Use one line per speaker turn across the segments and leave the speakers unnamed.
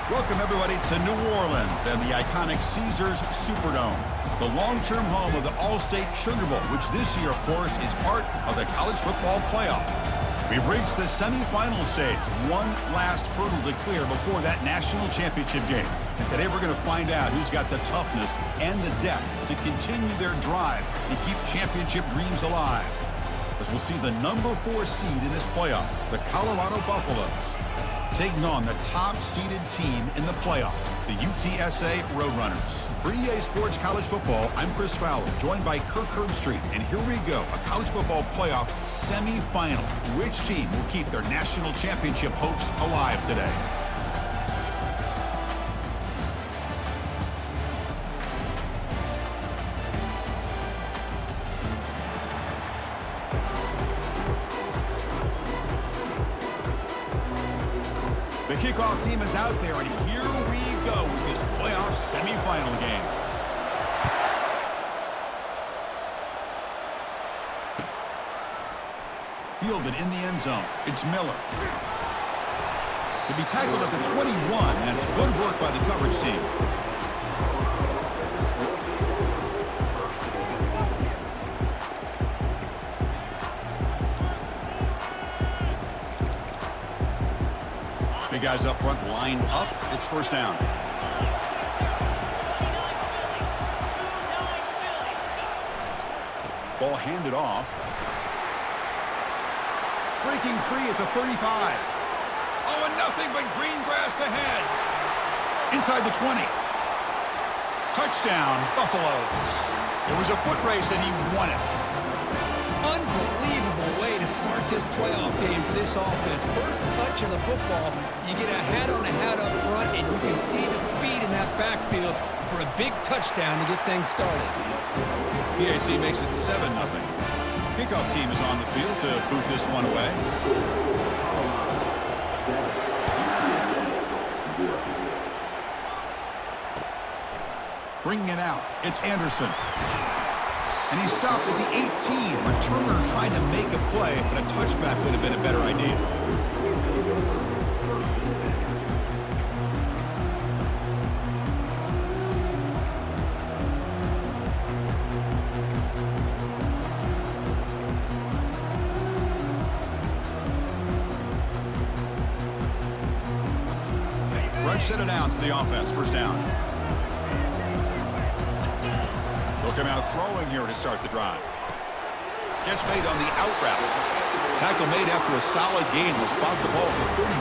Welcome, everybody, to New Orleans and the iconic Caesars Superdome, the long-term home of the All-State Sugar Bowl, which this year, of course, is part of the college football playoff. We've reached the semifinal stage, one last hurdle to clear before that national championship game. And today we're going to find out who's got the toughness and the depth to continue their drive and keep championship dreams alive. As we'll see the number 4 seed in this playoff, the Colorado Buffaloes, taking on the top-seeded team in the playoff, the UTSA Roadrunners. For EA Sports College Football, I'm Chris Fowler, joined by Kirk Herbstreit. And here we go, a college football playoff semifinal. Which team will keep their national championship hopes alive today? The kickoff team is out there, and here we go with this playoff semifinal game. Fielded in the end zone. It's Miller. He'll be tackled at the 21. That's good work by the coverage team. Big guys up front, lined up. It's first down. Ball handed off. Breaking free at the 35. Oh, and nothing but green grass ahead. Inside the 20. Touchdown, Buffaloes. It was a foot race, and he won it.
Unbelievable way to start this playoff game for this offense. First touch of the football, you get a hat-on-a-hat up front, and you can see the speed in that backfield for a big touchdown to get things started.
PAT makes it 7-0. Kickoff team is on the field to boot this one away. Bringing it out, it's Anderson. And he stopped at the 18. Returner trying to make a play, but a touchback would have been a better idea. Fresh set of downs for the offense. First down. They'll come out throwing here to start the drive. Catch made on the out route. Tackle made after a solid gain. Will spot the ball for 31.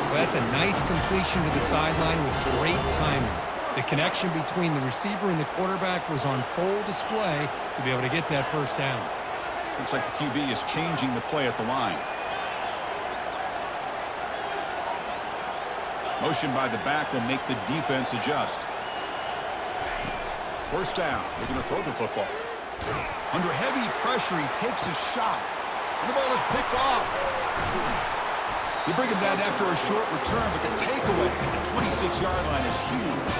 Well, that's a nice completion to the sideline with great timing. The connection between the receiver and the quarterback was on full display to be able to get that first down.
Looks like the QB is changing the play at the line. Motion by the back will make the defense adjust. First down. They're going to throw the football. Under heavy pressure, he takes a shot. And the ball is picked off. They bring him down after a short return, but the takeaway at the 26-yard line is huge.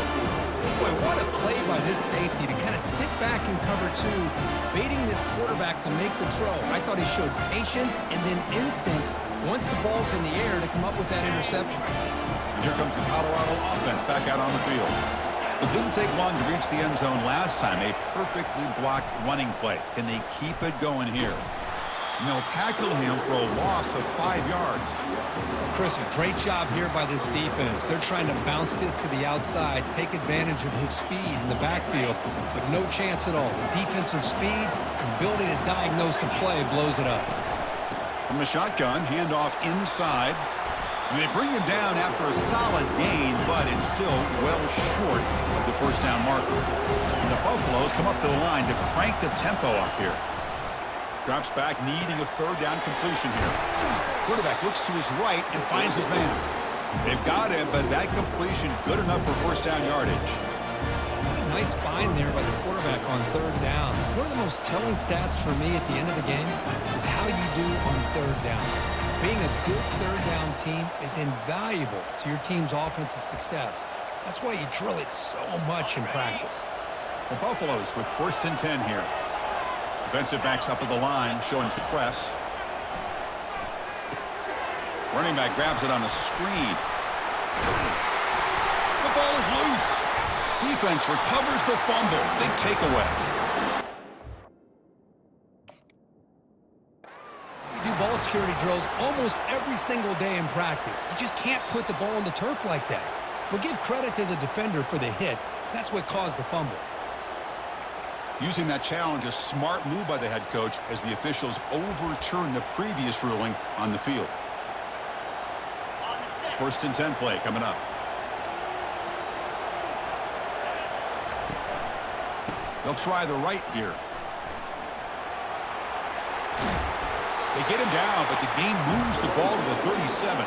Boy, what a play by this safety to kind of sit back in cover 2, baiting this quarterback to make the throw. I thought he showed patience and then instincts once the ball's in the air to come up with that interception.
And here comes the Colorado offense back out on the field. It didn't take long to reach the end zone last time. A perfectly blocked running play. Can they keep it going here? And they'll tackle him for a loss of 5 yards.
Chris, a great job here by this defense. They're trying to bounce this to the outside, take advantage of his speed in the backfield, but no chance at all. Defensive speed, ability to diagnose the play blows it up.
From the shotgun, handoff inside. And they bring him down after a solid gain, but it's still well short of the first down marker. And the Buffaloes come up to the line to crank the tempo up here. Drops back, needing a third down completion here. Quarterback looks to his right and finds his man. They've got him, but that completion good enough for first down yardage.
What a nice find there by the quarterback on third down. One of the most telling stats for me at the end of the game is how you do on third down. Being a good third down team is invaluable to your team's offensive success. That's why you drill it so much in practice.
The Buffaloes with first and 10 here. Defensive backs up at the line, showing press. Running back grabs it on a screen. The ball is loose. Defense recovers the fumble. Big takeaway.
You do ball security drills almost every single day in practice. You just can't put the ball on the turf like that. But give credit to the defender for the hit, because that's what caused the fumble.
Using that challenge, a smart move by the head coach as the officials overturn the previous ruling on the field. 1st and 10 play coming up. They'll try the right here. They get him down, but the game moves the ball to the 37.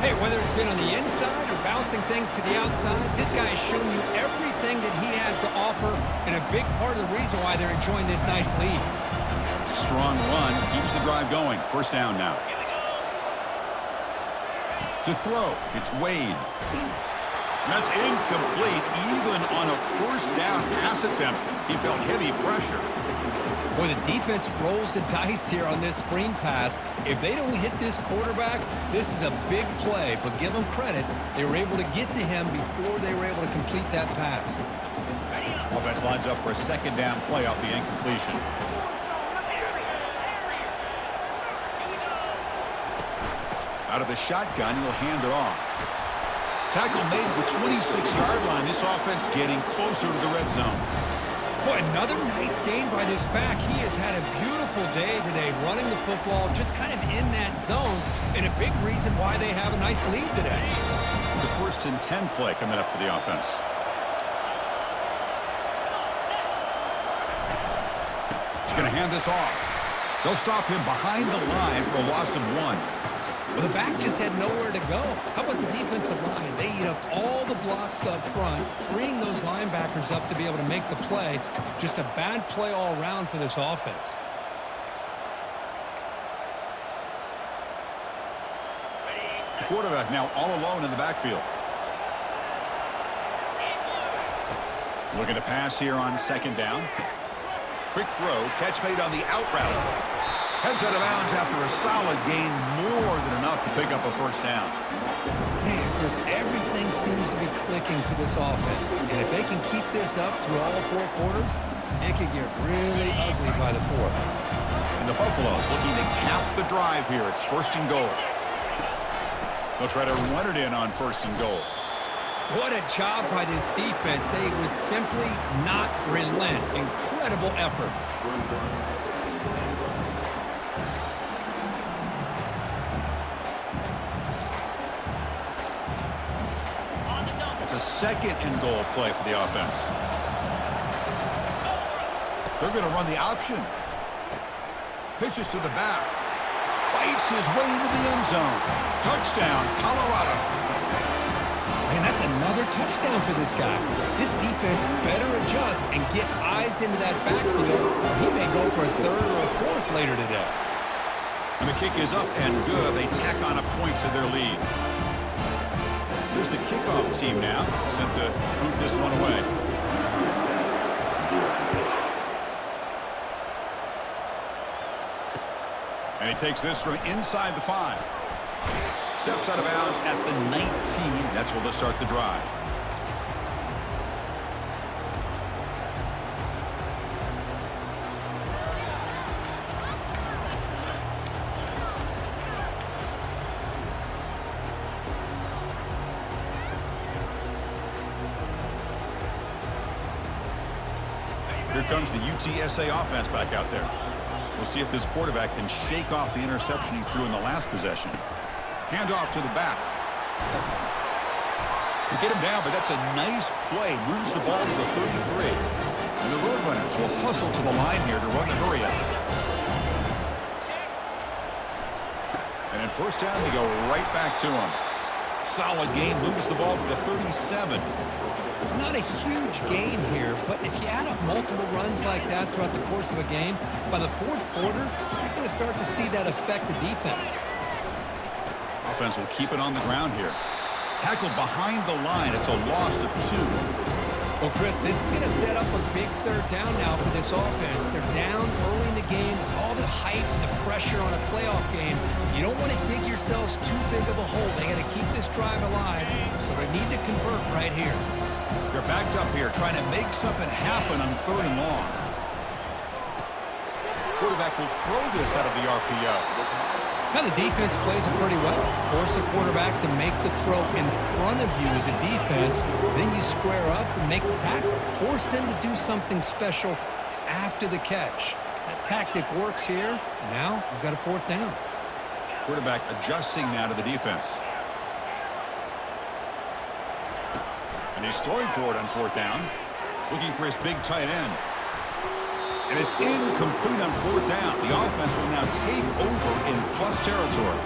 Hey, whether it's been on the inside or bouncing things to the outside, this guy has shown you everything that he has to offer, and a big part of the reason why they're enjoying this nice lead.
It's a strong run, keeps the drive going. 1st down now. To throw, it's Wade. That's incomplete. Even on a 1st down pass attempt, he felt heavy pressure.
Boy, the defense rolls the dice here on this screen pass. If they don't hit this quarterback, this is a big play. But give them credit, they were able to get to him before they were able to complete that pass.
Offense lines up for a 2nd down play off the incompletion. Out of the shotgun, he'll hand it off. Tackle made at the 26-yard line. This offense getting closer to the red zone.
Boy, another nice game by this back. He has had a beautiful day today running the football, just kind of in that zone, and a big reason why they have a nice lead today.
The 1st and 10 play coming up for the offense. He's going to hand this off. They'll stop him behind the line for a loss of 1.
Well, the back just had nowhere to go. How about the defensive line? They eat up all the blocks up front, freeing those linebackers up to be able to make the play. Just a bad play all around for this offense.
The quarterback now all alone in the backfield. Looking to pass here on 2nd down. Quick throw, catch made on the out route. Heads out of bounds after a solid gain, more than enough to pick up a 1st down.
Man, Chris, everything seems to be clicking for this offense. And if they can keep this up through all 4 quarters, it could get really ugly by the 4th.
And the Buffaloes looking to cap the drive here. It's 1st and goal. They'll try to run it in on 1st and goal.
What a job by this defense. They would simply not relent. Incredible effort.
It's a 2nd and goal play for the offense. They're going to run the option. Pitches to the back. Fights his way into the end zone. Touchdown, Colorado.
Man, that's another touchdown for this guy. This defense better adjust and get eyes into that backfield, or he may go for a 3rd or a 4th later today.
And the kick is up and good. They tack on a point to their lead. Here's the kickoff team now, sent to boot this one away. And he takes this from inside the 5. Steps out of bounds at the 19. That's where they'll start the drive. Here comes the UTSA offense back out there. We'll see if this quarterback can shake off the interception he threw in the last possession. Handoff to the back. They get him down, but that's a nice play. Moves the ball to the 33. And the Roadrunners will hustle to the line here to run the hurry up. And in 1st down, they go right back to him. Solid gain, moves the ball to the 37.
It's not a huge gain here, but if you add up multiple runs like that throughout the course of a game, by the 4th quarter, you're going to start to see that affect the defense.
Offense will keep it on the ground here. Tackled behind the line. It's a loss of 2.
Well, Chris, this is going to set up a big third down now for this offense. They're down early in the game with all the hype and the pressure on a playoff game. You don't want to dig yourselves too big of a hole. They got to keep this drive alive, so they need to convert right here.
They're backed up here trying to make something happen on 3rd and long. Quarterback will throw this out of the RPO.
Now the defense plays it pretty well. Force the quarterback to make the throw in front of you as a defense. Then you square up and make the tackle. Force them to do something special after the catch. That tactic works here. Now we've got a 4th down.
Quarterback adjusting now to the defense. And he's throwing for it on 4th down. Looking for his big tight end. And it's incomplete on 4th down. The offense will now take over in plus territory.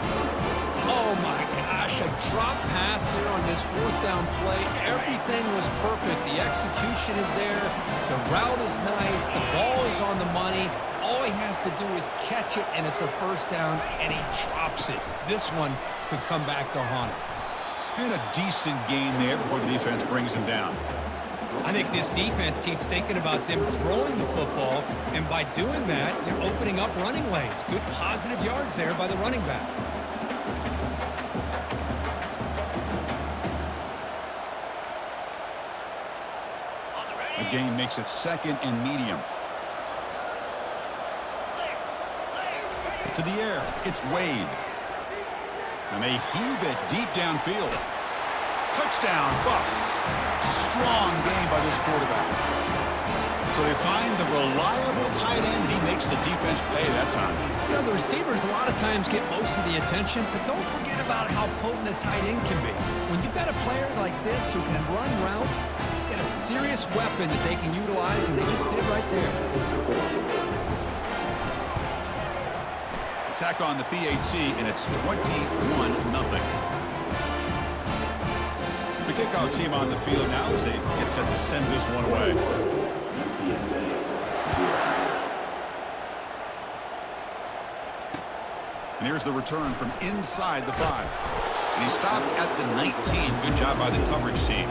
Oh, my gosh. A drop pass here on this 4th down play. Everything was perfect. The execution is there. The route is nice. The ball is on the money. All he has to do is catch it, and it's a 1st down, and he drops it. This one could come back to haunt him.
And a decent gain there before the defense brings him down.
I think this defense keeps thinking about them throwing the football, and by doing that, they're opening up running lanes. Good positive yards there by the running back.
The game makes it 2nd and medium. To the air, it's Wade. And they heave it deep downfield. Touchdown, Buffs. Strong game by this quarterback. So they find the reliable tight end. He makes the defense pay that time.
You know, the receivers a lot of times get most of the attention, but don't forget about how potent a tight end can be. When you've got a player like this who can run routes, get a serious weapon that they can utilize, and they just did right there.
Attack on the PAT, and it's 21-0. The kickoff team on the field now as they get set to send this one away. And here's the return from inside the 5. And he stopped at the 19. Good job by the coverage team.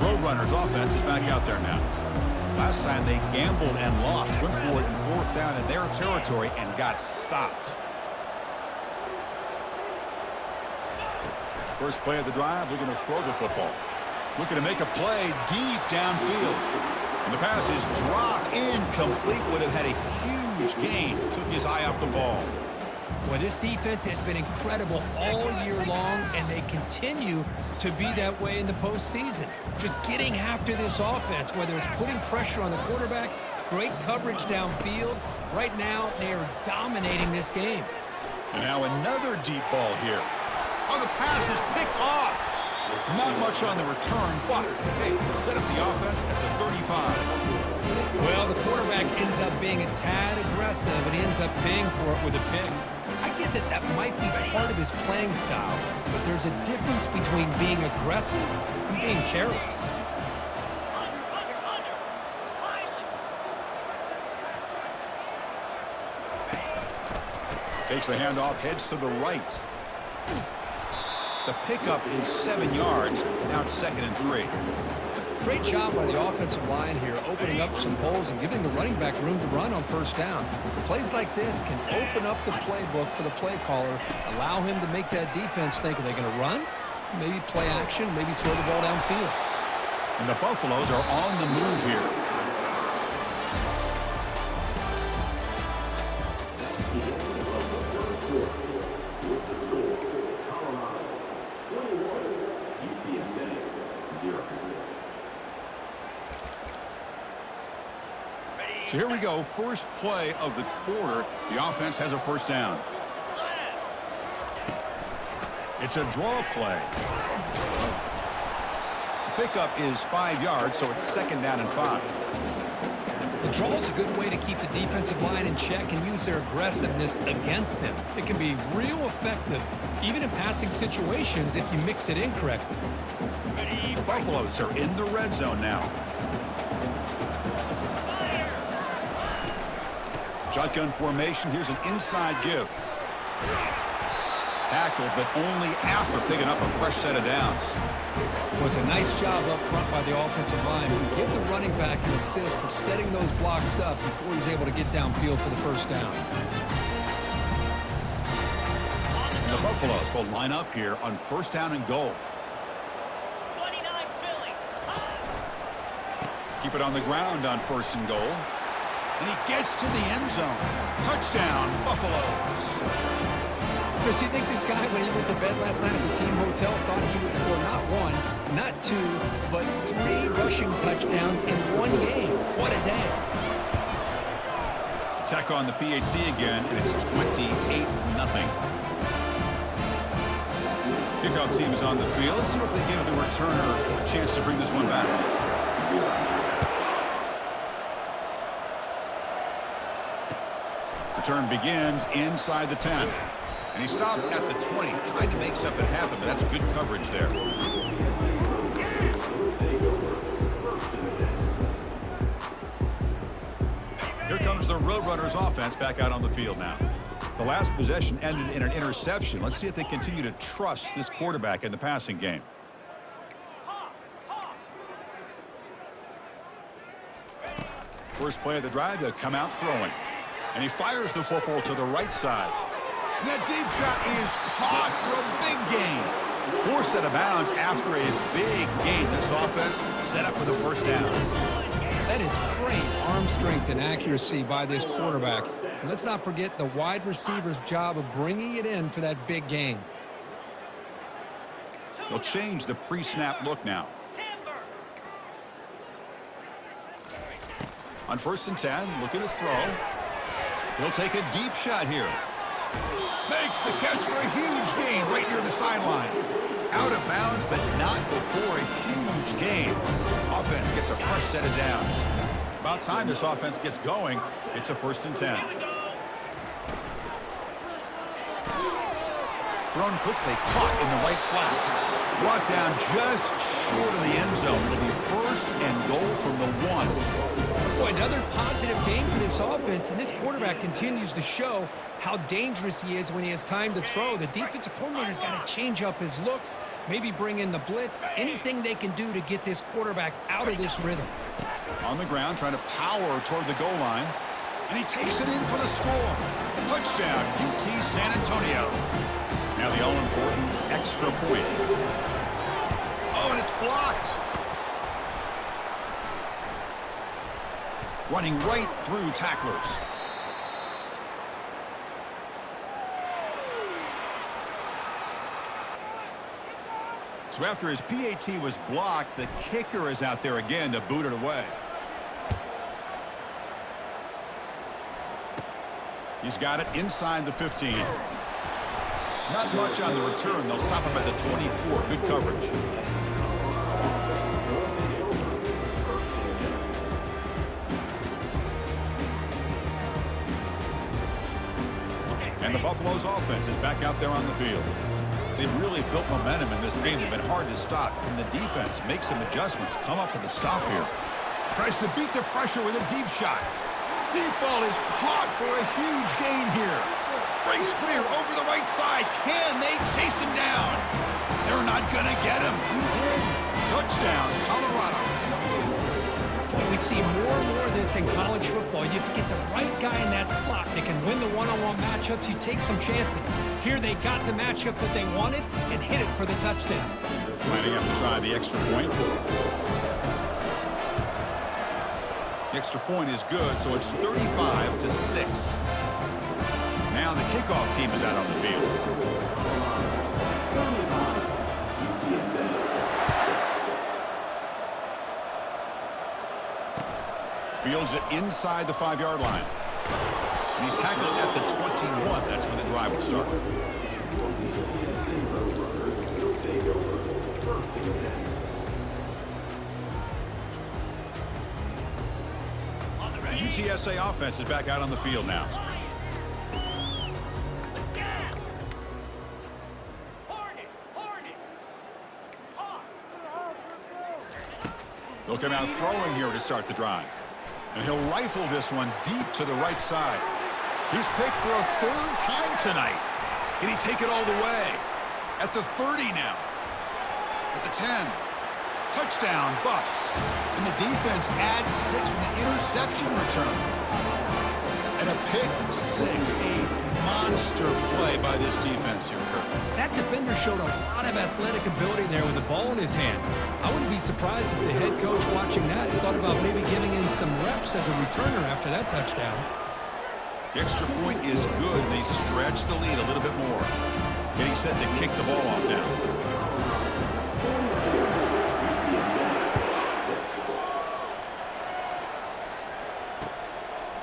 Roadrunners offense is back out there now. Last time they gambled and lost. Went for it in 4th down in their territory and got stopped. First play of the drive, looking to throw the football. Looking to make a play deep downfield. And the pass is dropped incomplete. Would have had a huge gain. Took his eye off the ball.
Well, this defense has been incredible all year long, and they continue to be that way in the postseason. Just getting after this offense, whether it's putting pressure on the quarterback, great coverage downfield. Right now, they are dominating this game.
And now another deep ball here. Oh, the pass is picked off. Not much on the return, but hey, set up the offense at the 35.
Well, the quarterback ends up being a tad aggressive, and he ends up paying for it with a pick. I get that that might be part of his playing style, but there's a difference between being aggressive and being careless.
Takes the handoff, heads to the right. The pickup is 7 yards. Now it's 2nd and 3.
Great job by the offensive line here, opening up some holes and giving the running back room to run on 1st down. Plays like this can open up the playbook for the play caller, allow him to make that defense think, are they going to run? Maybe play action, maybe throw the ball downfield.
And the Buffaloes are on the move here. So here we go, first play of the quarter. The offense has a 1st down. It's a draw play. The pickup is 5 yards, so it's 2nd down and 5.
The draw is a good way to keep the defensive line in check and use their aggressiveness against them. It can be real effective, even in passing situations, if you mix it in correctly.
The Buffaloes are in the red zone now. Shotgun formation. Here's an inside give. Tackle, but only after picking up a fresh set of downs.
It was a nice job up front by the offensive line. We give the running back an assist for setting those blocks up before he's able to get downfield for the first down.
And the Buffaloes will line up here on first down and goal.
29 Philly.
Keep it on the ground on first and goal. And he gets to the end zone. Touchdown, Buffaloes.
Chris, you think this guy, when he went to bed last night at the team hotel, thought he would score not one, not two, but 3 rushing touchdowns in one game? What a day.
Attack on the PAT again, and it's 28-0. Kickoff team is on the field. Let's see if they give the returner a chance to bring this one back. Return begins inside the 10. And he stopped at the 20, trying to make something happen, but that's good coverage there. Here comes the Roadrunners offense back out on the field now. The last possession ended in an interception. Let's see if they continue to trust this quarterback in the passing game. First play of the drive, they'll come out throwing. And he fires the football to the right side. And that deep shot is caught for a big gain. Forced out of bounds after a big gain. This offense set up for the first down.
That is great arm strength and accuracy by this quarterback. And let's not forget the wide receiver's job of bringing it in for that big gain.
They'll change the pre-snap look now. On first and 10, looking to throw. He'll take a deep shot here. Makes the catch for a huge gain right near the sideline. Out of bounds, but not before a huge gain. Offense gets a fresh set of downs. About time this offense gets going. It's a first and 10. Thrown quickly, caught in the right flat. Brought down just short of the end zone. It'll be first and goal from the 1.
Boy, another positive game for this offense, and this quarterback continues to show how dangerous he is when he has time to throw. The defensive coordinator's got to change up his looks, maybe bring in the blitz, anything they can do to get this quarterback out of this rhythm.
On the ground, trying to power toward the goal line, and he takes it in for the score. Touchdown, UT San Antonio. Now the all-important extra point. Oh, and it's blocked. Running right through tacklers. So after his PAT was blocked, the kicker is out there again to boot it away. He's got it inside the 15. Not much on the return. They'll stop him at the 24. Good coverage. And the Buffaloes offense is back out there on the field. They've really built momentum in this game. They've been hard to stop. Can the defense make some adjustments? Come up with a stop here. Tries to beat the pressure with a deep shot. Deep ball is caught for a huge gain here. Breaks clear over the right side. Can they chase him down? They're not going to get him. He's in. Touchdown, Colorado.
Boy, we see more and more of this in college football. You get the right guy in that slot. They can win the one-on-one matchups. You take some chances. Here they got the matchup that they wanted and hit it for the touchdown.
Lining up to try the extra point. The extra point is good, so it's 35-6. Now the kickoff team is out on the field. Fields it inside the 5-yard line. And he's tackled at the 21. That's where the drive will start. The UTSA offense is back out on the field now. They'll come out throwing here to start the drive. And he'll rifle this one deep to the right side. He's picked for a third time tonight. Can he take it all the way? At the 30 now. At the 10. Touchdown, Buffs. And the defense adds 6 with the interception return. And a pick 6. A monster play by this defense here, Kirk.
That defender showed a lot of athletic ability there with the ball in his hands. I wouldn't be surprised if the head coach watching that thought about maybe giving him some reps as a returner after that touchdown.
The extra point is good. They stretch the lead a little bit more. Getting set to kick the ball off now.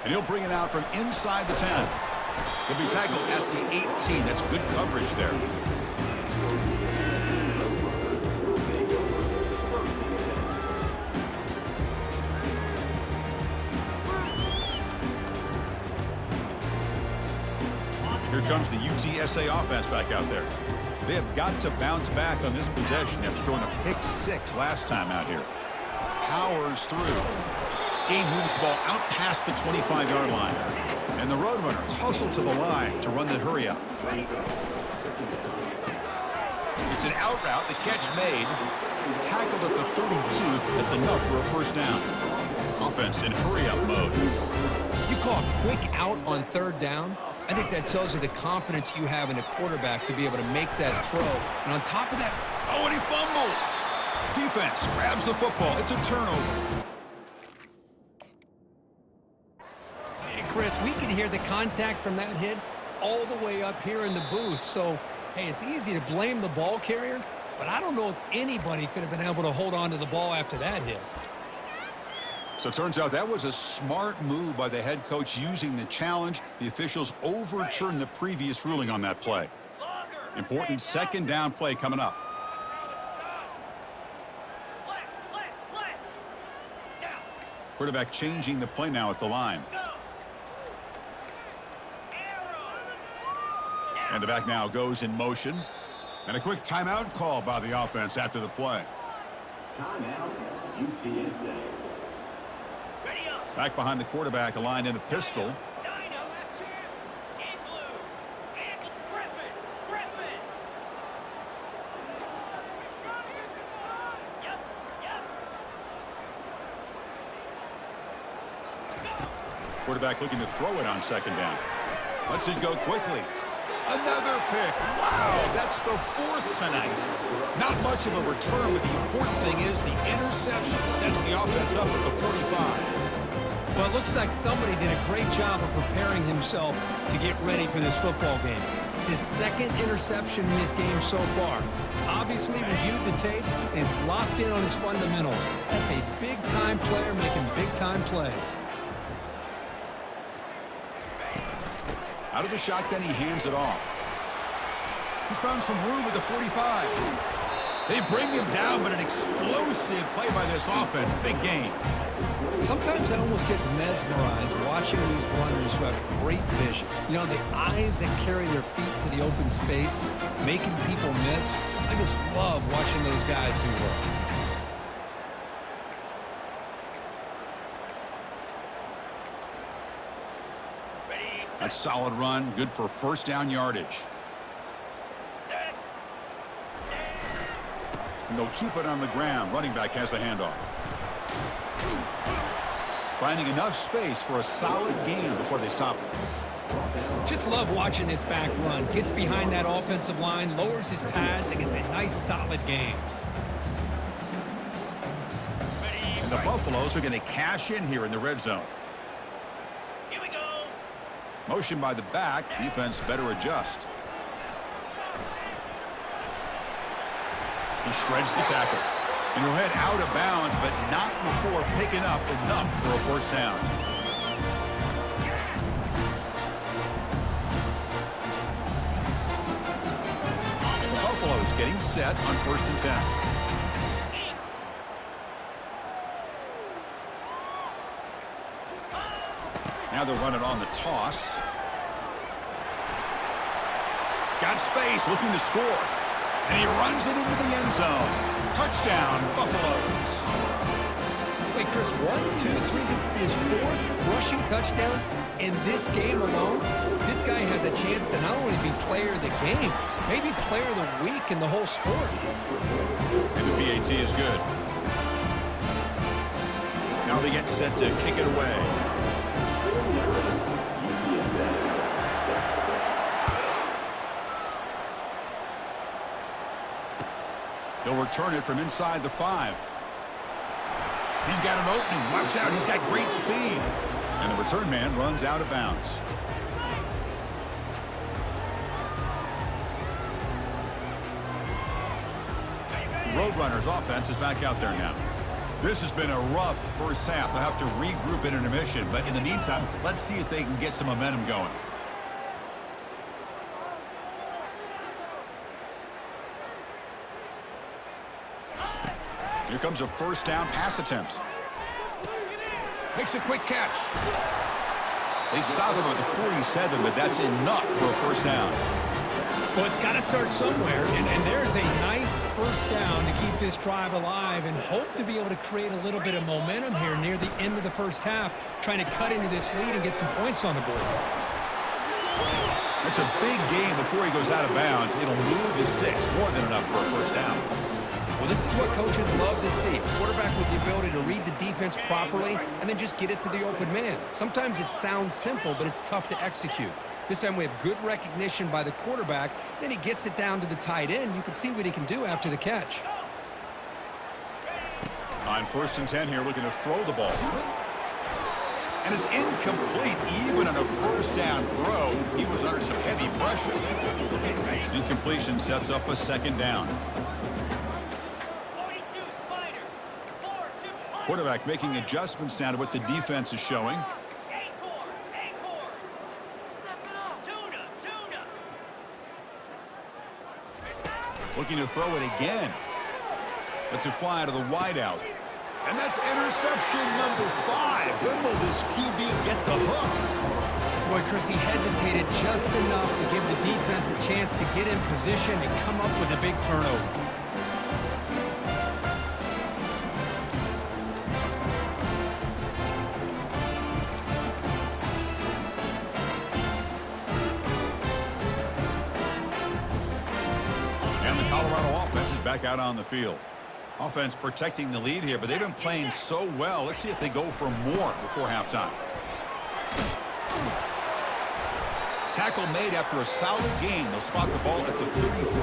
And he'll bring it out from inside the 10. He'll be tackled at the 18. That's good coverage there. Here comes the UTSA offense back out there. They have got to bounce back on this possession after throwing a pick 6 last time out here. Powers through. Gabe moves the ball out past the 25-yard line. And the Roadrunners hustle to the line to run the hurry-up. It's an out route. The catch made. Tackled at the 32. That's enough for a first down. Offense in hurry-up mode.
You call a quick out on third down? I think that tells you the confidence you have in a quarterback to be able to make that throw. And on top of that...
Oh, and he fumbles. Defense grabs the football. It's a turnover.
Chris, we can hear the contact from that hit all the way up here in the booth. So, hey, it's easy to blame the ball carrier, but I don't know if anybody could have been able to hold on to the ball after that hit.
So it turns out that was a smart move by the head coach using the challenge. The officials overturned the previous ruling on that play. Important second down play coming up. Quarterback changing the play now at the line. And the back now goes in motion. And a quick timeout call by the offense after the play.
Timeout, UTSA.
Back behind the quarterback, aligned in the pistol. Quarterback looking to throw it on second down. Lets it go quickly. Another pick. Wow, that's the 4th tonight. Not much of a return, but the important thing is the interception sets the offense up at the 45.
Well, it looks like somebody did a great job of preparing himself to get ready for this football game. It's his 2nd interception in this game so far. Obviously reviewed the tape and is locked in on his fundamentals. That's a big-time player making big-time plays.
Out of the shotgun, he hands it off. He's found some room at the 45. They bring him down, but an explosive play by this offense. Big game.
Sometimes I almost get mesmerized watching these runners who have great vision. You know, the eyes that carry their feet to the open space, making people miss. I just love watching those guys do work.
That's solid run, good for first down yardage. And they'll keep it on the ground. Running back has the handoff. Finding enough space for a solid gain before they stop him.
Just love watching this back run. Gets behind that offensive line, lowers his pads, and gets a nice solid gain.
And the Buffaloes are going to cash in here in the red zone. Motion by the back. Defense better adjust. He shreds the tackle. And he'll head out of bounds, but not before picking up enough for a first down. And the Buffaloes getting set on 1st and 10. Now they'll run it on the toss. Got space, looking to score. And he runs it into the end zone. Touchdown, Buffaloes.
Wait, Chris, 1, 2, 3. This is his 4th rushing touchdown in this game alone. This guy has a chance to not only be player of the game, maybe player of the week in the whole sport.
And the PAT is good. Now they get set to kick it away. They'll return it from inside the 5. He's got an opening. Watch out. He's got great speed. And the return man runs out of bounds. The Roadrunners offense is back out there now. This has been a rough first half. They'll have to regroup in intermission. But in the meantime, let's see if they can get some momentum going. Here comes a first down pass attempt. Makes a quick catch. They stop him at the 47, but that's enough for a first down.
Well, it's got to start somewhere, and there's a nice first down to keep this drive alive and hope to be able to create a little bit of momentum here near the end of the first half, trying to cut into this lead and get some points on the board.
That's a big game before he goes out of bounds. It'll move the sticks more than enough for a first down.
Well, this is what coaches love to see. A quarterback with the ability to read the defense properly and then just get it to the open man. Sometimes it sounds simple, but it's tough to execute. This time we have good recognition by the quarterback. Then he gets it down to the tight end. You can see what he can do after the catch.
On 1st and 10 here, looking to throw the ball. And it's incomplete. Even on a first down throw, he was under some heavy pressure. Incompletion sets up a second down. Quarterback making adjustments now to what the defense is showing. Looking to throw it again. Lets it fly to the wideout. And that's interception number 5. When will this QB get the hook?
Boy, Chris, he hesitated just enough to give the defense a chance to get in position and come up with a big turnover.
Back out on the field. Offense protecting the lead here, but they've been playing so well. Let's see if they go for more before halftime. Tackle made after a solid gain. They'll spot the ball at the 34.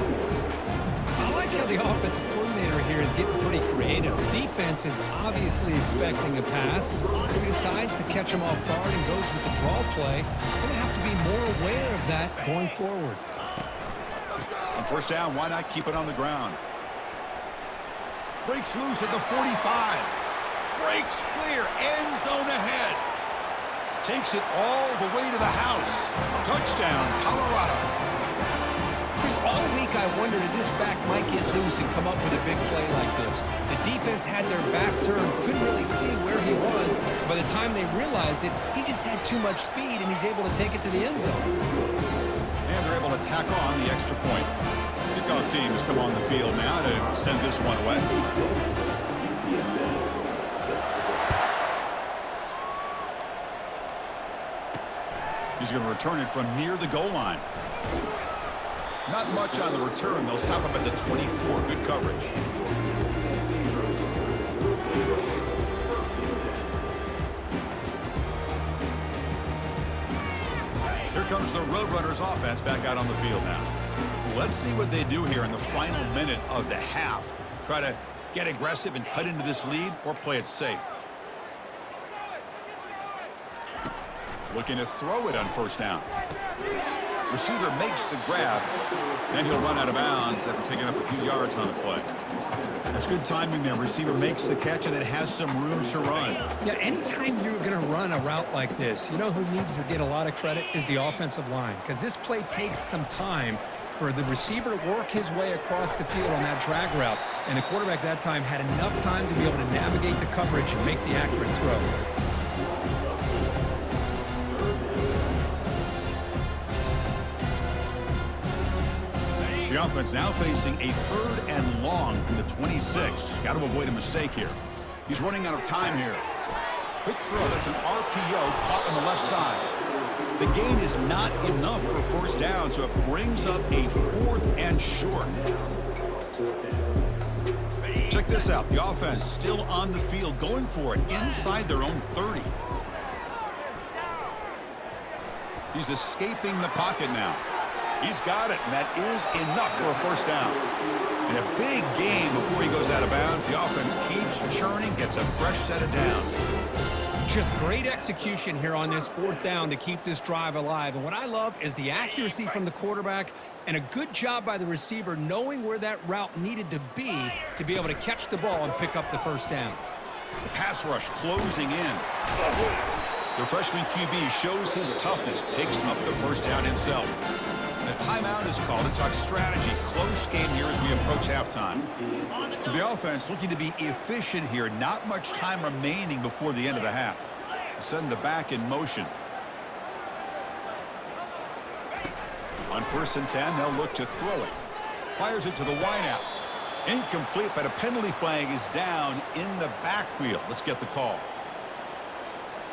I like how the offensive coordinator here is getting pretty creative. The defense is obviously expecting a pass, so he decides to catch him off guard and goes with the draw play. Going to have to be more aware of that going forward.
On first down, why not keep it on the ground? Breaks loose at the 45. Breaks clear. End zone ahead. Takes it all the way to the house. Touchdown, Colorado.
Chris, all week I wondered if this back might get loose and come up with a big play like this. The defense had their back turned, couldn't really see where he was. By the time they realized it, he just had too much speed, and he's able to take it to the end zone.
And they're able to tack on the extra point. Kickoff team has come on the field now to send this one away. He's going to return it from near the goal line. Not much on the return. They'll stop him at the 24. Good coverage. Here comes the Roadrunners offense back out on the field now. Let's see what they do here in the final minute of the half. Try to get aggressive and cut into this lead, or play it safe. Looking to throw it on first down. Receiver makes the grab, and he'll run out of bounds after picking up a few yards on the play. That's good timing there. Receiver makes the catch and then has some room to run.
Yeah, anytime you're going to run a route like this, you know who needs to get a lot of credit is the offensive line, because this play takes some time for the receiver to work his way across the field on that drag route, and the quarterback that time had enough time to be able to navigate the coverage and make the accurate throw.
The offense now facing a 3rd and long from the 26. Got to avoid a mistake here. He's running out of time here. Quick throw. That's an RPO caught on the left side. The gain is not enough for first down, so it brings up a 4th and short. Check this out. The offense still on the field, going for it inside their own 30. He's escaping the pocket now. He's got it, and that is enough for a first down. And a big gain before he goes out of bounds. The offense keeps churning, gets a fresh set of downs.
Just great execution here on this 4th down to keep this drive alive. And what I love is the accuracy from the quarterback and a good job by the receiver knowing where that route needed to be able to catch the ball and pick up the first down.
The pass rush closing in. The freshman QB shows his toughness, picks up the first down himself. The timeout is called to talk strategy. Close game here as we approach halftime. So the offense looking to be efficient here. Not much time remaining before the end of the half. Send the back in motion. On 1st and 10, they'll look to throw it. Fires it to the wideout. Incomplete, but a penalty flag is down in the backfield. Let's get the call.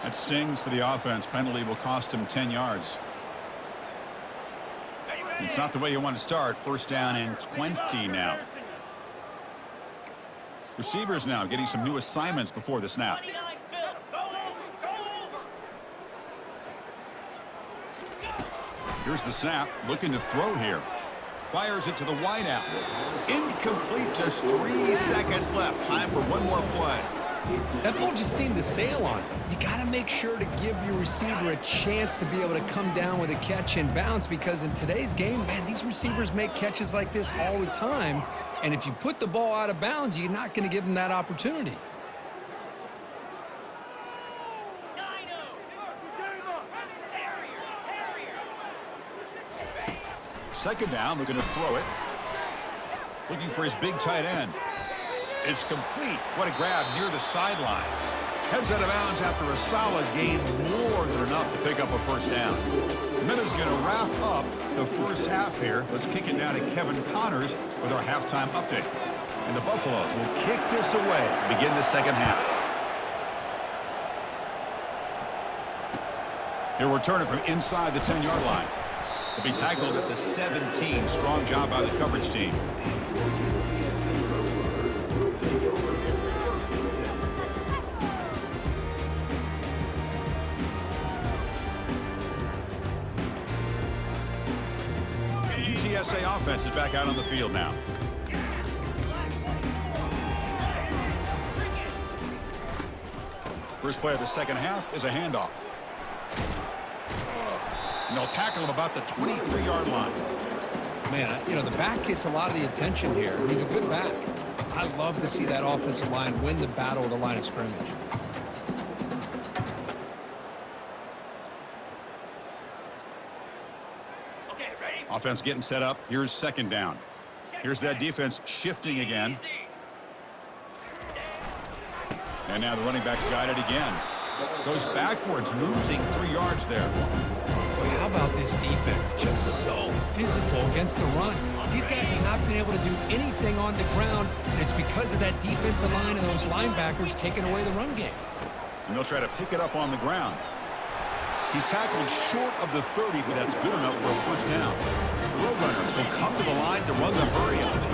That stings for the offense. Penalty will cost him 10 yards. It's not the way you want to start. First down and 20 now. Receivers now getting some new assignments before the snap. Here's the snap. Looking to throw here. Fires it to the wideout. Incomplete. Just 3 seconds left. Time for one more play.
That ball just seemed to sail on it. You got to make sure to give your receiver a chance to be able to come down with a catch and bounce, because in today's game, man, these receivers make catches like this all the time. And if you put the ball out of bounds, you're not going to give them that opportunity.
Second down, looking to throw it. Looking for his big tight end. It's complete. What a grab near the sideline. Heads out of bounds after a solid gain, more than enough to pick up a first down. The minute's going to wrap up the first half here. Let's kick it now to Kevin Connors with our halftime update. And the Buffaloes will kick this away to begin the second half. He'll return it from inside the 10-yard line. He'll be tackled at the 17. Strong job by the coverage team. UTSA offense is back out on the field now. First play of the second half is a handoff. And they'll tackle him about the 23-yard line.
Man, you know, the back gets a lot of the attention here. He's a good back. I love to see that offensive line win the battle at the line of scrimmage.
Offense getting set up. Here's second down. Here's that defense shifting again. And now the running back's got it again. Goes backwards, losing 3 yards there.
Boy, how about this defense? Just so physical against the run. These guys have not been able to do anything on the ground, and it's because of that defensive line and those linebackers taking away the run game.
And they'll try to pick it up on the ground. He's tackled short of the 30, but that's good enough for a first down. Roadrunners will come to the line to run the hurry on it.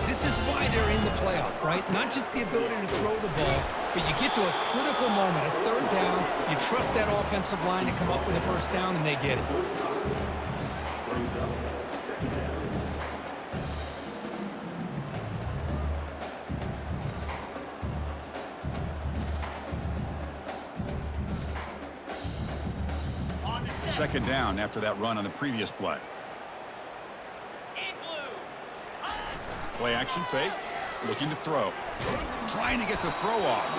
This is why they're in the playoff, right? Not just the ability to throw the ball, but you get to a critical moment, a third down, you trust that offensive line to come up with a first down, and they get it.
Second down after that run on the previous play. Play action fake. Looking to throw. Trying to get the throw off.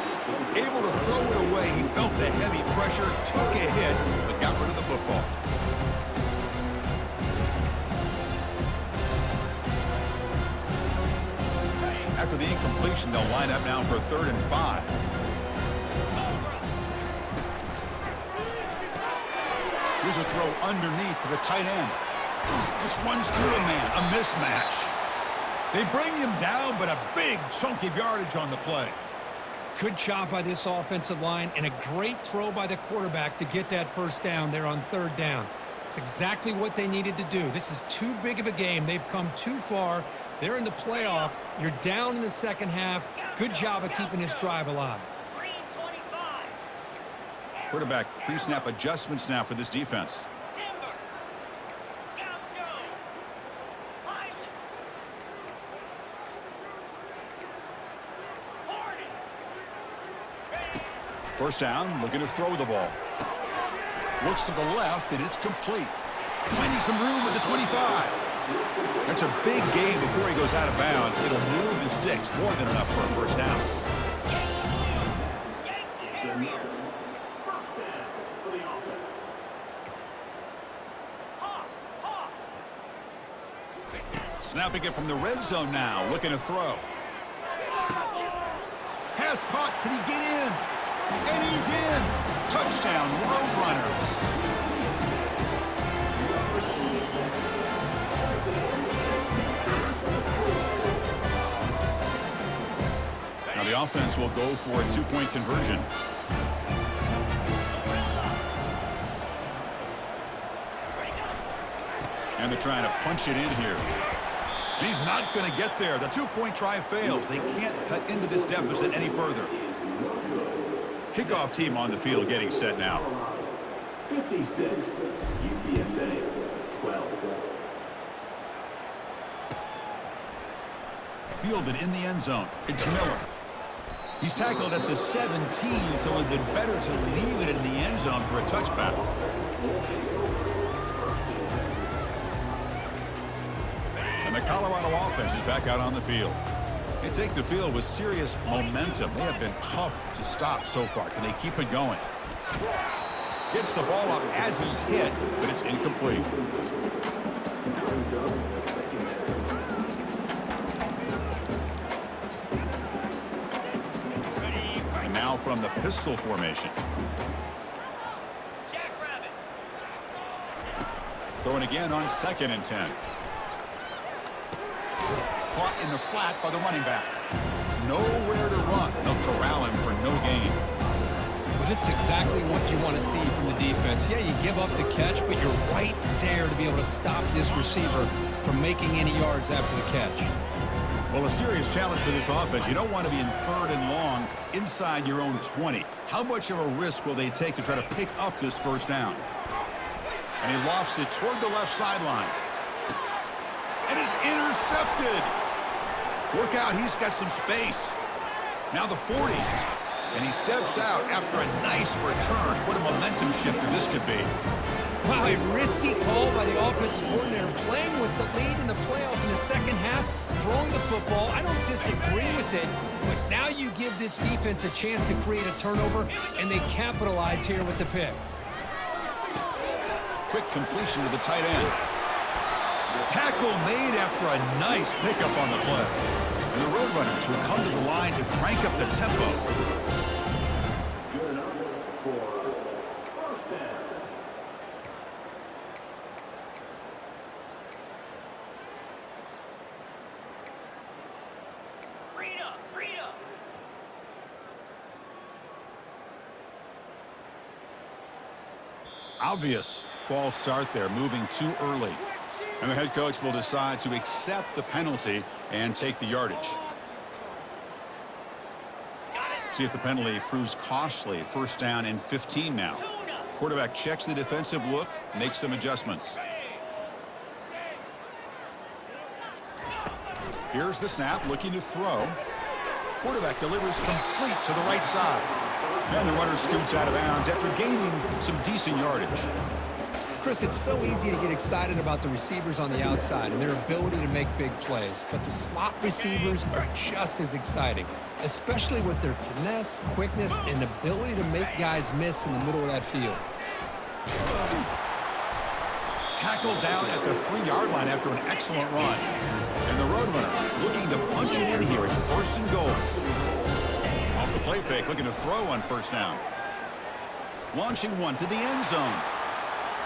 Able to throw it away. He felt the heavy pressure, took a hit, but got rid of the football. After the incompletion, they'll line up now for 3rd and 5. Here's a throw underneath to the tight end. Just runs through a man. A mismatch. They bring him down, but a big chunk of yardage on the play.
Good job by this offensive line and a great throw by the quarterback to get that first down there on third down. It's exactly what they needed to do. This is too big of a game. They've come too far. They're in the playoff. You're down in the second half. Good job of keeping this drive alive.
Green 25.
Quarterback pre-snap adjustments now for this defense.
Timber. Gaucho. Highland. Harden.
First down, looking to throw the ball. Looks to the left, and it's complete. Finding some room at the 25. That's a big gain before he goes out of bounds. It'll move the sticks more than enough for a first down. Snapping it from the red zone now, looking to throw. Pass caught, can he get in? And he's in. Touchdown, Roadrunners. Now the offense will go for a two-point conversion. And they're trying to punch it in here. And he's not going to get there. The two-point try fails. They can't cut into this deficit any further. Kickoff team on the field getting set now.
56, UTSA, 12.
Fielded in the end zone. It's Miller. He's tackled at the 17, so it would have been better to leave it in the end zone for a touchback. And the Colorado offense is back out on the field. They take the field with serious momentum. They have been tough to stop so far. Can they keep it going? Gets the ball up as he's hit, but it's incomplete. And now from the pistol formation.
Jackrabbit.
Throwing again on 2nd and 10. Caught in the flat by the running back. Nowhere to run. They'll corral him for no gain.
Well, this is exactly what you want to see from the defense. Yeah, you give up the catch, but you're right there to be able to stop this receiver from making any yards after the catch.
Well, a serious challenge for this offense. You don't want to be in 3rd and long inside your own 20. How much of a risk will they take to try to pick up this first down? And he lofts it toward the left sideline. And is intercepted. Look out, he's got some space. Now the 40. And he steps out after a nice return. What a momentum shifter this could be.
Wow, a risky call by the offensive coordinator, playing with the lead in the playoff in the second half, throwing the football. I don't disagree with it, but now you give this defense a chance to create a turnover, and they capitalize here with the pick.
Quick completion to the tight end. Tackle made after a nice pickup on the play. And the Roadrunners will come to the line to crank up the tempo.
Good enough for first down.
Rita.
Obvious false start there, moving too early. And the head coach will decide to accept the penalty and take the yardage. See if the penalty proves costly. First down and 15 now. Quarterback checks the defensive look, makes some adjustments. Here's the snap, looking to throw. Quarterback delivers complete to the right side. And the runner scoots out of bounds after gaining some decent yardage.
Chris, it's so easy to get excited about the receivers on the outside and their ability to make big plays, but the slot receivers are just as exciting, especially with their finesse, quickness, and ability to make guys miss in the middle of that field.
Tackled down at the 3-yard line after an excellent run. And the Roadrunners looking to punch it in here. It's 1st and goal. Off the play fake, looking to throw on first down. Launching one to the end zone.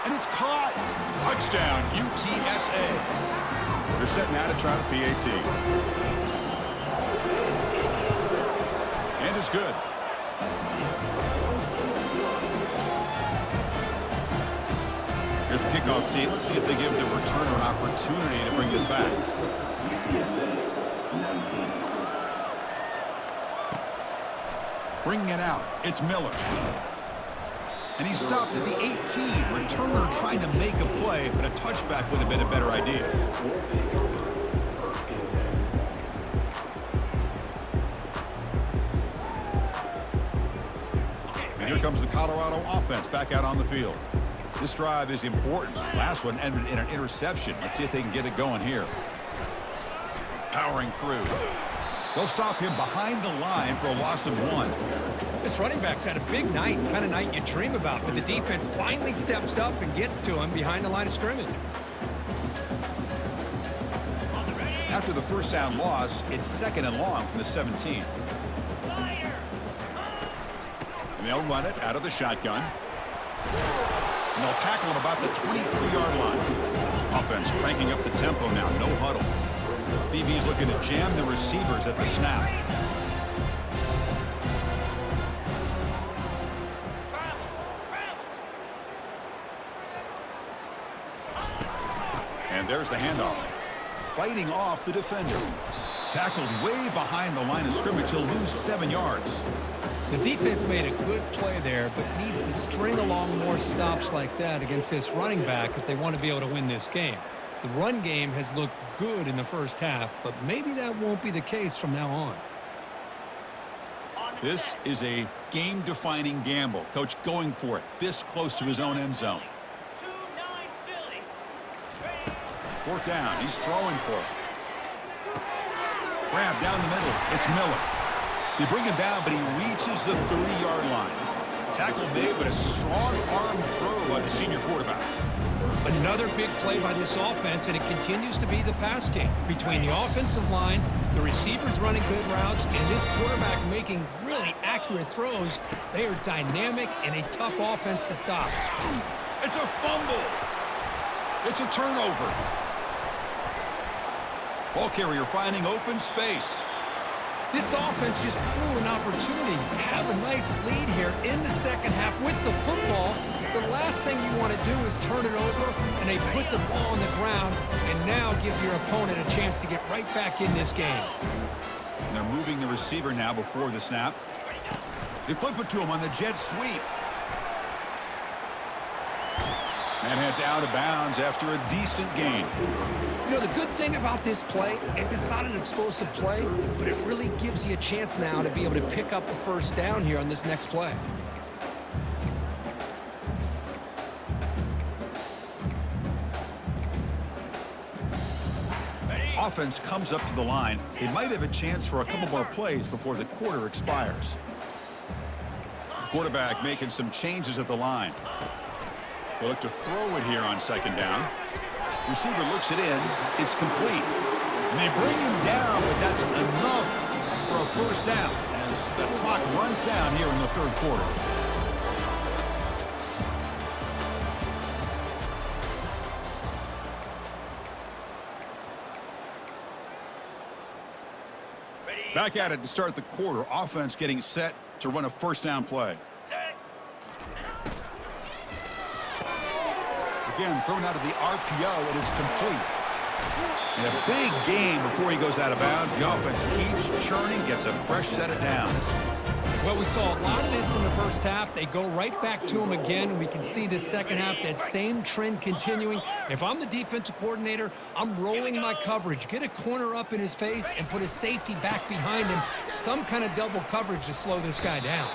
And it's caught. Touchdown, UTSA. They're set now to try the PAT. And is good. Here's the kickoff team. Let's see if they give the returner an opportunity to bring this back.
UTSA 19.
Bringing it out, it's Miller. And he stopped at the 18. Returner trying to make a play, but a touchback would have been a better idea. And here comes the Colorado offense back out on the field. This drive is important. Last one ended in an interception. Let's see if they can get it going here. Powering through. They'll stop him behind the line for a loss of 1.
This running back's had a big night, kind of night you dream about, but the defense finally steps up and gets to him behind the line of scrimmage.
After the first down loss, it's 2nd and long from the 17. And they'll run it out of the shotgun. And they'll tackle him about the 23-yard line. Offense cranking up the tempo now, no huddle. BB's looking to jam the receivers at the snap. And there's the handoff. Fighting off the defender. Tackled way behind the line of scrimmage. He'll lose 7 yards.
The defense made a good play there, but needs to string along more stops like that against this running back if they want to be able to win this game. The run game has looked good in the first half, but maybe that won't be the case from now on.
This is a game-defining gamble. Coach going for it, this close to his own end zone. 4th down, he's throwing for it. Grab down the middle, it's Miller. They bring him down, but he reaches the 30-yard line. Tackle made, but a strong arm throw by the senior quarterback.
Another big play by this offense, and it continues to be the pass game. Between the offensive line, the receivers running good routes, and this quarterback making really accurate throws, they are dynamic and a tough offense to stop.
It's a fumble. It's a turnover. Ball carrier finding open space.
This offense just blew an opportunity. Have a nice lead here in the second half with the football. The last thing you want to do is turn it over, and they put the ball on the ground and now give your opponent a chance to get right back in this game.
And they're moving the receiver now before the snap. They flip it to him on the jet sweep. And heads out of bounds after a decent gain.
You know, the good thing about this play is it's not an explosive play, but it really gives you a chance now to be able to pick up a first down here on this next play.
Offense comes up to the line. They might have a chance for a couple more plays before the quarter expires. The quarterback making some changes at the line. They look to throw it here on 2nd down. Receiver looks it in. It's complete. And they bring him down, but that's enough for a first down as the clock runs down here in the 3rd quarter. Back at it to start the quarter. Offense getting set to run a first down play. Again, thrown out of the RPO, it is complete. And a big gain before he goes out of bounds. The offense keeps churning, gets a fresh set of downs.
Well, we saw a lot of this in the first half. They go right back to him again, and we can see this second half, that same trend continuing. If I'm the defensive coordinator, I'm rolling my coverage. Get a corner up in his face and put a safety back behind him. Some kind of double coverage to slow this guy down.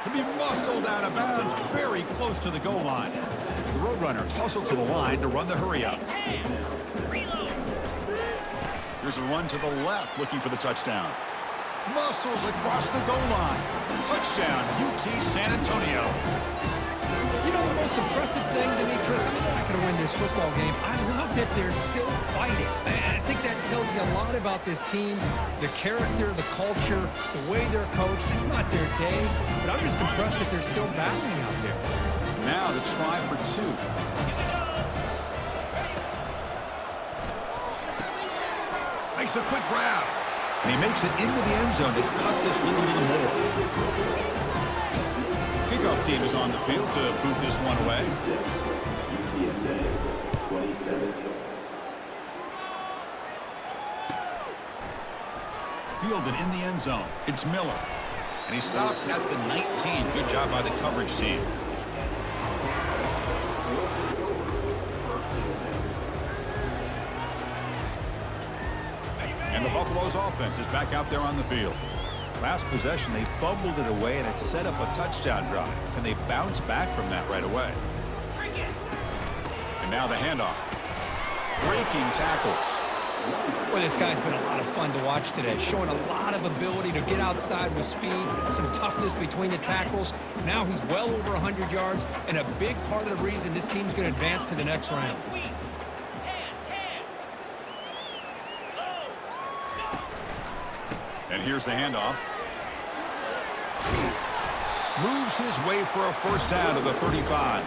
He'll be muscled out of bounds very close to the goal line. The Roadrunners hustle to the line to run the hurry up. Here's a run to the left looking for the touchdown. Muscles across the goal line. Touchdown, UT San Antonio.
You know, the most impressive thing to me, Chris, I'm not going to win this football game. I love that they're still fighting. And I think that tells you a lot about this team, the character, the culture, the way they're coached. It's not their day, but I'm just impressed that they're still battling out there.
Now the try for 2. Makes a quick grab. And he makes it into the end zone to cut this lead a little more. Kickoff team is on the field to boot this one away.
UTSA 27.
Fielded in the end zone. It's Miller. And he stopped at the 19. Good job by the coverage team. And the Buffalo's offense is back out there on the field. Last possession, they fumbled it away, and it set up a touchdown drive. Can they bounce back from that right away? And now the handoff. Breaking tackles.
Well, this guy's been a lot of fun to watch today, showing a lot of ability to get outside with speed, some toughness between the tackles. Now he's well over 100 yards, and a big part of the reason this team's going to advance to the next round.
And here's the handoff. Moves his way for a first down to the 35.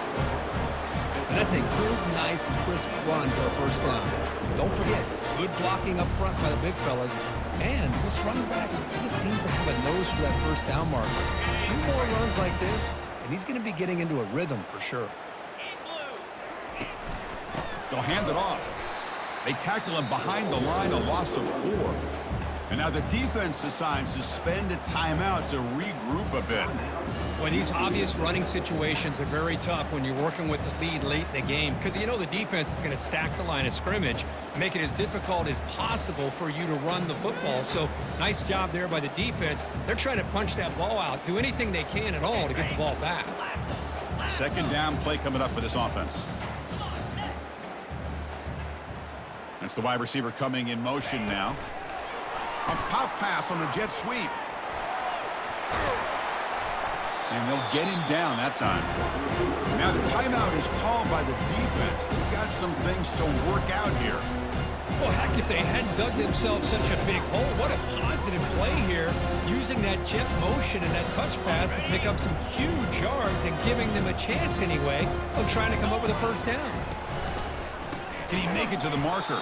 And that's a good, nice, crisp run for a first down. Don't forget, good blocking up front by the big fellas. And this running back just seems to have a nose for that first down marker. A few more runs like this, and he's going to be getting into a rhythm for sure.
They'll hand it off. They tackle him behind the line, a loss of 4. And now the defense decides to spend a timeout to regroup a bit.
Well, these obvious running situations are very tough when you're working with the lead late in the game, because you know the defense is going to stack the line of scrimmage, make it as difficult as possible for you to run the football. So nice job there by the defense. They're trying to punch that ball out, do anything they can at all to get the ball back.
Second down play coming up for this offense. That's the wide receiver coming in motion now. A pop pass on the jet sweep. And they'll get him down that time. Now the timeout is called by the defense. They've got some things to work out here.
Well, heck, if they hadn't dug themselves such a big hole, what a positive play here, using that jet motion and that touch pass to pick up some huge yards and giving them a chance anyway of trying to come up with a first down.
Can he make it to the marker?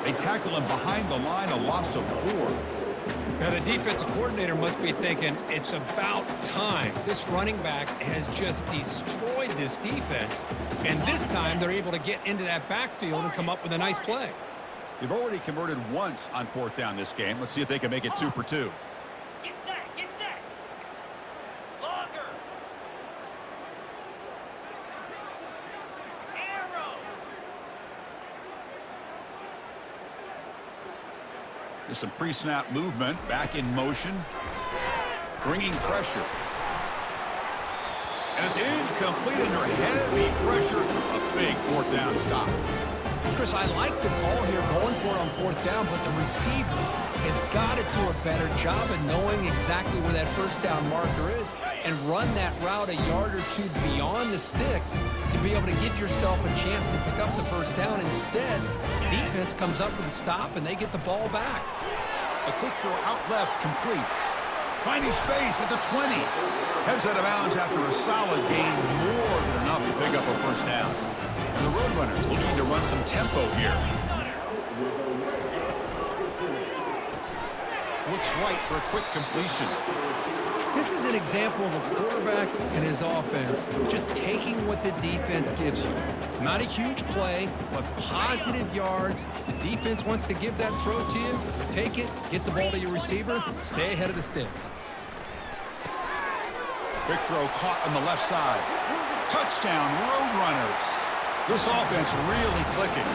They tackle him behind the line, a loss of 4.
Now, the defensive coordinator must be thinking, it's about time. This running back has just destroyed this defense, and this time they're able to get into that backfield and come up with a nice play.
They've already converted once on 4th down this game. Let's see if they can make it 2 for 2.
Get set, get set. Longer. Arrow.
There's some pre-snap movement, back in motion, bringing pressure. And it's incomplete under heavy pressure. A big 4th down stop.
Chris, I like the call here going for it on 4th down, but the receiver has got to do a better job of knowing exactly where that first down marker is and run that route a yard or 2 beyond the sticks to be able to give yourself a chance to pick up the first down. Instead, defense comes up with a stop and they get the ball back.
A quick throw out left, complete. Finding space at the 20. Heads out of bounds after a solid gain, more than enough to pick up a first down. And the Roadrunners looking to run some tempo here. Looks right for a quick completion.
This is an example of a quarterback and his offense just taking what the defense gives you. Not a huge play, but positive yards. The defense wants to give that throw to you. Take it, get the ball to your receiver, stay ahead of the sticks.
Quick throw caught on the left side. Touchdown, Roadrunners. This offense really clicking.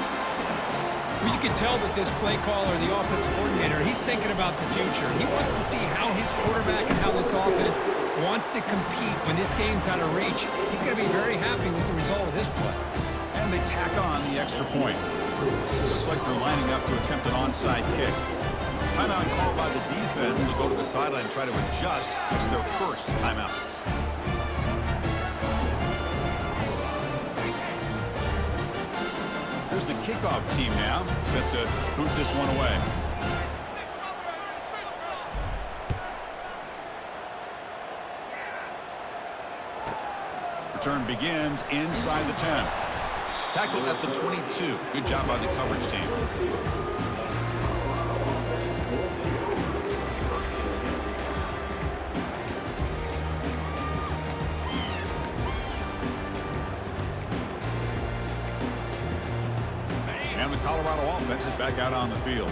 Well, you can tell that this play caller, the offense coordinator, he's thinking about the future. He wants to see how his quarterback and how this offense wants to compete when this game's out of reach. He's going to be very happy with the result of this play.
And they tack on the extra point. Looks like they're lining up to attempt an onside kick. Timeout called by the defense. They'll go to the sideline and try to adjust. It's their first timeout. Here's the kickoff team now, set to boot this one away. Return begins inside the 10. Tackled at the 22. Good job by the coverage team. Colorado offense is back out on the field.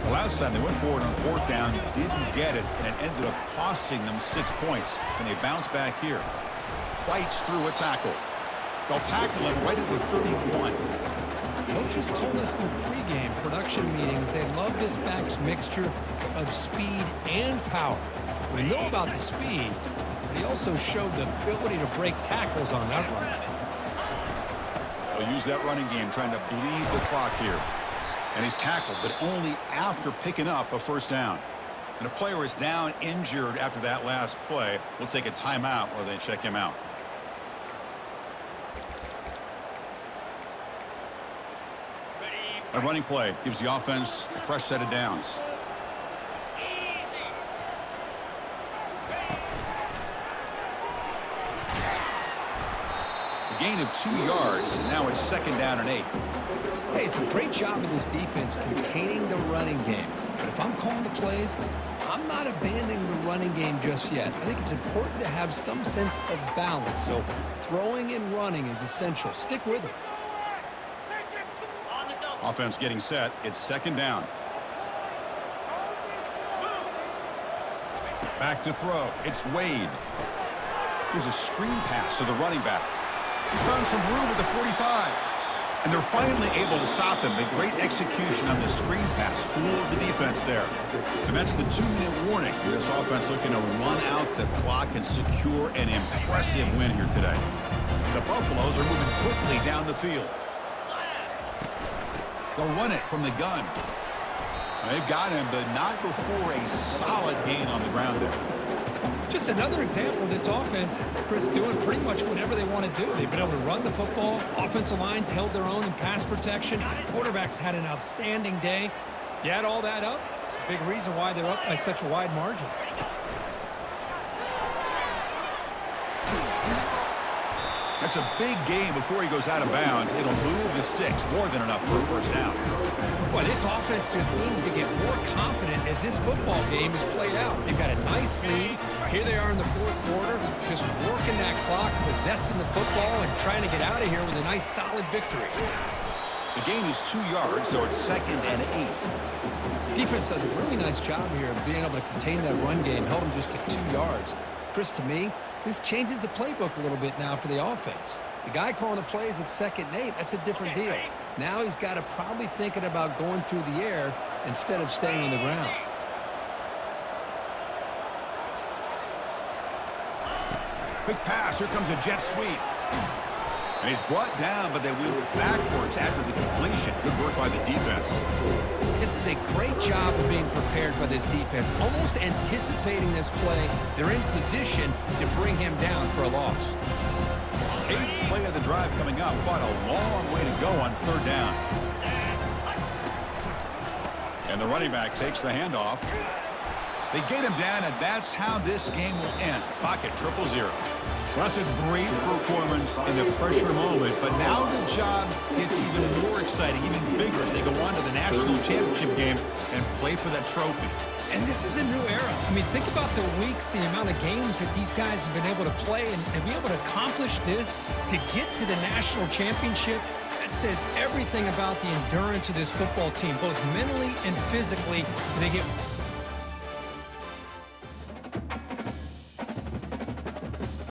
The last time they went forward on fourth down, didn't get it, and it ended up costing them 6 points. And they bounce back here. Fights through a tackle. They'll tackle him right at the 31.
Coaches told us in the pregame production meetings they love this back's mixture of speed and power. We know about the speed, but he also showed the ability to break tackles on that run.
They'll use that running game trying to bleed the clock here. And he's tackled, but only after picking up a first down. And a player is down injured after that last play. We'll take a timeout while they check him out. A running play gives the offense a fresh set of downs. A gain of 2 yards, and now it's 2nd down and 8.
Hey, it's a great job of this defense containing the running game. But if I'm calling the plays, I'm not abandoning the running game just yet. I think it's important to have some sense of balance. So throwing and running is essential. Stick with it.
Offense getting set. It's 2nd down. Back to throw. It's Wade. Here's a screen pass to the running back. He's found some room at the 45. And they're finally able to stop him. A great execution on the screen pass. Fooled the defense there. And that's the 2-minute warning. This offense looking to run out the clock and secure an impressive win here today. The Buffaloes are moving quickly down the field. They'll run it from the gun. They've got him, but not before a solid gain on the ground there.
Just another example of this offense, Chris, doing pretty much whatever they want to do. They've been able to run the football. Offensive lines held their own in pass protection. Quarterbacks had an outstanding day. You add all that up, it's a big reason why they're up by such a wide margin.
That's a big gain before he goes out of bounds. It'll move the sticks more than enough for a first down.
Boy, this offense just seems to get more confident as this football game is played out. They've got a nice lead. Here they are in the 4th quarter, just working that clock, possessing the football, and trying to get out of here with a nice, solid victory.
The gain is 2 yards, so it's 2nd and 8.
Defense does a really nice job here of being able to contain that run game, held them just to 2 yards. Chris, to me, this changes the playbook a little bit now for the offense. The guy calling the plays at 2nd and 8, that's a different deal. Now he's got to probably thinking about going through the air instead of staying on the ground.
Quick pass. Here comes a jet sweep. And he's brought down, but they went backwards after the completion. Good work by the defense.
This is a great job of being prepared by this defense, almost anticipating this play. They're in position to bring him down for a loss.
8th play of the drive coming up, but a long way to go on 3rd down. And the running back takes the handoff. They get him down, and that's how this game will end. Pocket 0-0. Well, that's a great performance in the pressure moment, but now the job gets even more exciting, even bigger as they go on to the national championship game and play for that trophy.
And this is a new era. I mean, think about the weeks, the amount of games that these guys have been able to play and be able to accomplish this, to get to the national championship. That says everything about the endurance of this football team, both mentally and physically. They get